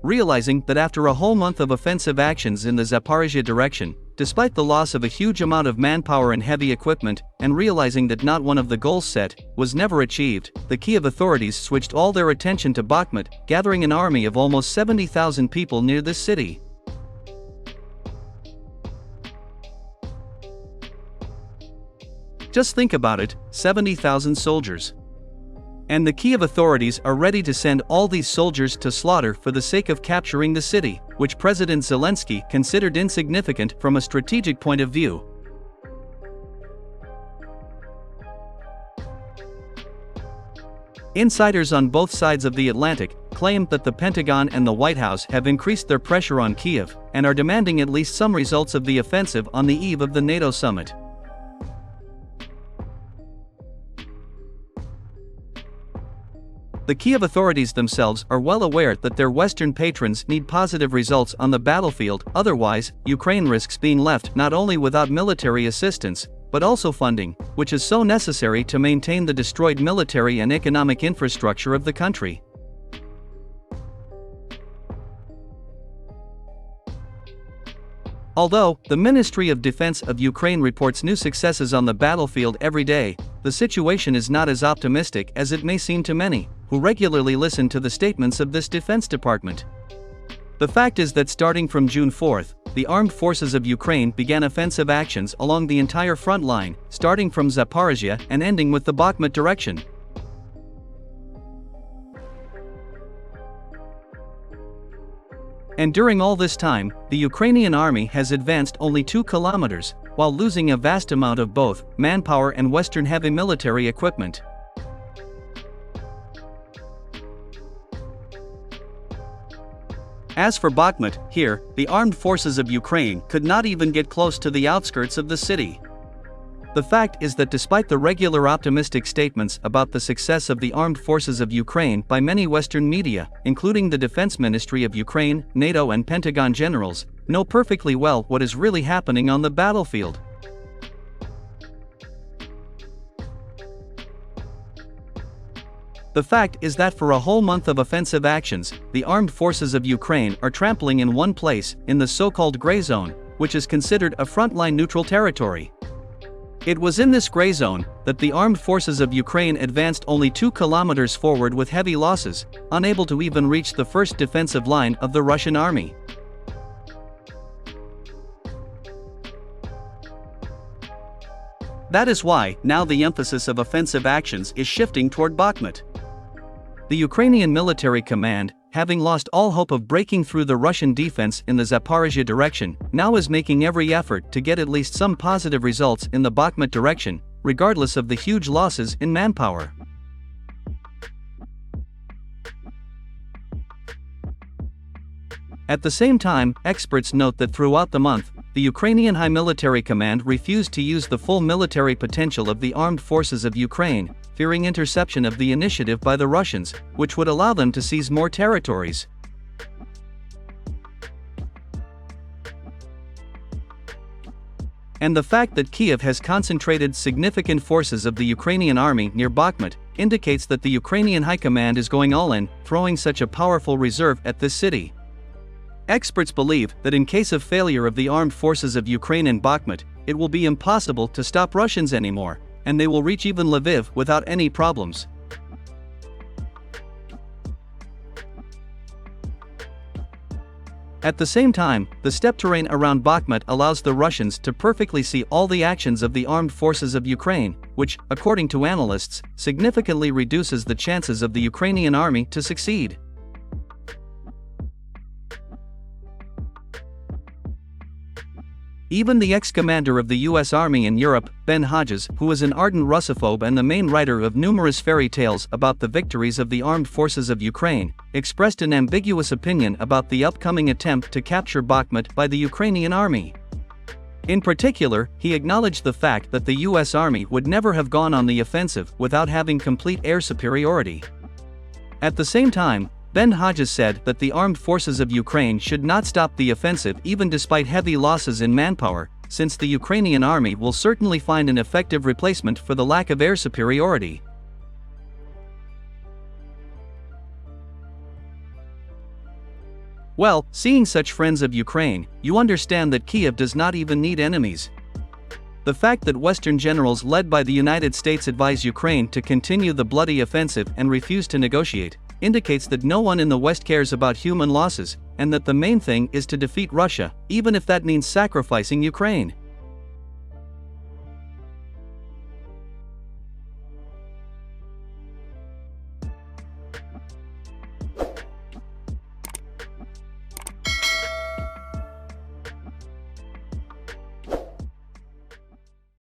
realizing that after a whole month of offensive actions in the Zaporizhia direction, despite the loss of a huge amount of manpower and heavy equipment, and realizing that not one of the goals set was never achieved, the Kiev authorities switched all their attention to Bakhmut, gathering an army of almost 70,000 people near this city. Just think about it, 70,000 soldiers. And the Kiev authorities are ready to send all these soldiers to slaughter for the sake of capturing the city, which President Zelensky considered insignificant from a strategic point of view. Insiders on both sides of the Atlantic claim that the Pentagon and the White House have increased their pressure on Kiev and are demanding at least some results of the offensive on the eve of the NATO summit. The Kiev authorities themselves are well aware that their Western patrons need positive results on the battlefield, otherwise, Ukraine risks being left not only without military assistance, but also funding, which is so necessary to maintain the destroyed military and economic infrastructure of the country. Although the Ministry of Defense of Ukraine reports new successes on the battlefield every day, the situation is not as optimistic as it may seem to many, who regularly listen to the statements of this Defense Department. The fact is that starting from June 4th, the armed forces of Ukraine began offensive actions along the entire front line, starting from Zaporizhia and ending with the Bakhmut direction. And during all this time, the Ukrainian army has advanced only 2 kilometers, while losing a vast amount of both manpower and Western heavy military equipment. As for Bakhmut, here, the armed forces of Ukraine could not even get close to the outskirts of the city. The fact is that despite the regular optimistic statements about the success of the armed forces of Ukraine by many Western media, including the Defense Ministry of Ukraine, NATO and Pentagon generals, know perfectly well what is really happening on the battlefield. The fact is that for a whole month of offensive actions, the armed forces of Ukraine are trampling in one place, in the so-called gray zone, which is considered a frontline neutral territory. It was in this gray zone that the armed forces of Ukraine advanced only 2 kilometers forward with heavy losses, unable to even reach the first defensive line of the Russian army. That is why, now the emphasis of offensive actions is shifting toward Bakhmut. The Ukrainian military command, having lost all hope of breaking through the Russian defense in the Zaporizhia direction, now is making every effort to get at least some positive results in the Bakhmut direction, regardless of the huge losses in manpower. At the same time, experts note that throughout the month, the Ukrainian High Military Command refused to use the full military potential of the armed forces of Ukraine, fearing interception of the initiative by the Russians, which would allow them to seize more territories. And the fact that Kiev has concentrated significant forces of the Ukrainian army near Bakhmut indicates that the Ukrainian High Command is going all in, throwing such a powerful reserve at this city. Experts believe that in case of failure of the armed forces of Ukraine in Bakhmut, it will be impossible to stop Russians anymore, and they will reach even Lviv without any problems. At the same time, the steppe terrain around Bakhmut allows the Russians to perfectly see all the actions of the armed forces of Ukraine, which, according to analysts, significantly reduces the chances of the Ukrainian army to succeed. Even the ex-commander of the U.S. Army in Europe, Ben Hodges, who is an ardent Russophobe and the main writer of numerous fairy tales about the victories of the armed forces of Ukraine, expressed an ambiguous opinion about the upcoming attempt to capture Bakhmut by the Ukrainian army. In particular, he acknowledged the fact that the U.S. Army would never have gone on the offensive without having complete air superiority. At the same time, Ben Hodges said that the armed forces of Ukraine should not stop the offensive even despite heavy losses in manpower, since the Ukrainian army will certainly find an effective replacement for the lack of air superiority. Well, seeing such friends of Ukraine, you understand that Kiev does not even need enemies. The fact that Western generals led by the United States advise Ukraine to continue the bloody offensive and refuse to negotiate indicates that no one in the West cares about human losses, and that the main thing is to defeat Russia, even if that means sacrificing Ukraine.